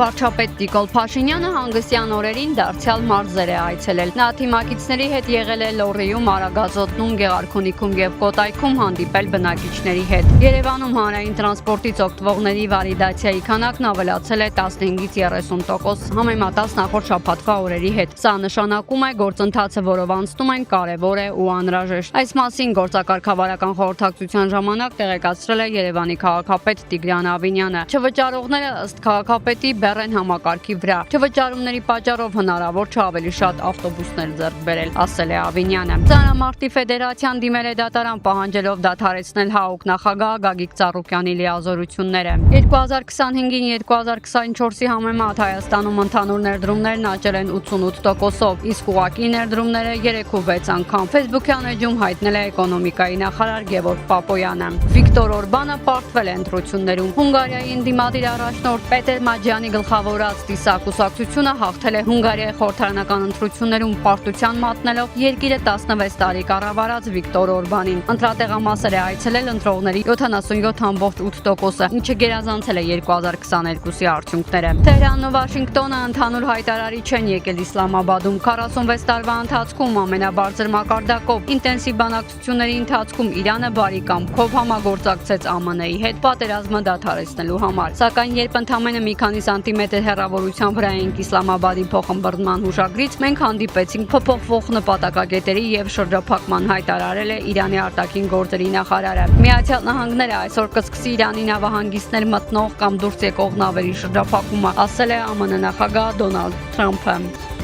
Վարչապետ Նիկոլ Փաշինյանը հանգստյան օրերին դարձյալ մարզեր է այցելել։ Նա թիմակիցների հետ եղել է Լոռիում, Արագածոտնում, Գեղարքունիքում եւ Կոտայքում հանդիպել բնակիչների հետ։ Երևանում հանրային տրանսպորտից օգտվողների վալիդացիայի քանակն ավելացել է 15-ից 30% համեմատած նախորդ շաբաթվա օրերի հետ։ Սա նշանակում է գործընթացը, որով անցնում են, կարևոր է ու անհրաժեշտ։ Այս մասին գործակարգավարական խորհրդակցության ժամանակ տեղեկացրել է Երևանի քաղաքապետ Տիգրան Ավինյանը։ Չվճարողները ըստ քաղաքապետի բեռ են համակարգի վրա։ Չվճարումների պատճառով հնարավոր չէ ավելի շատ ավտոբուսներ ձեռք բերել, ասել է Ավինյանը։ Ծանրամարտի ֆեդերացիան դիմել է դատարան պահանջելով դադարեցնել ՀԱՕԿ նախագահ Գագիկ Ծառուկյանի լիազորությունները։ 2025-ին 2024-ի համեմատ Հայաստանում ընդհանուր ներդրումներն աճել են 88%-ով, իսկ ուղղակի ներդրումները 3.6 անգամ։ Facebook-յան էջում հայտնել է էկոնոմիկայի նախարար Գևորգ Պապոյանը։ Վիկտոր Օրբանը պարտվել է ընտրություններում։ Հունգարիայի ընդդիմադիր առաջնորդ Պետեր Մաջյանի գլխավորած Տիսա կուսակցությունը հաղթել է Հունգարիայի խորհրդարանական ընտրություններում պարտության մատնելով երկիրը 16 տարի կառավարած Վիկտոր Օրբանին։ Ընտրատեղամասեր է այցելել ընտրողների 77.8%-ը, ինչը գերազանցել է 2022-ի արդյունքները։ Թեհրանն ու Վաշինգտոնը ընդհանուր հայտարարի չեն եկել Իսլամաբադում 46 տարվա ընթացքում ամենաբարձր մակարդակով ինտենսիվ բանակցությունների ընթացքում Իրանը բարի կամքով համագործակցեց ԱՄՆ-ի հետ պատերազմը դադարեցնելու համար։ Սակայն երբ ընդամենը մի քանի սանտիմետր հեռավորության վրա էինք Իսլամաբադի փոխըմբռնման հուշագրից, մենք հանդիպեցինք փոփոխվող նպատակագետերի եւ շրջափակման հայտարարել է Իրանի արտաքին գործերի նախարարը։ Միացյալ Նահանգները այսօր կսկսի Իրանի նավահանգիստներ մտնող կամ դուրս եկող նավերի շրջափակումը, ասել է ԱՄՆ նախագահ Դոնալդ Թրամփը։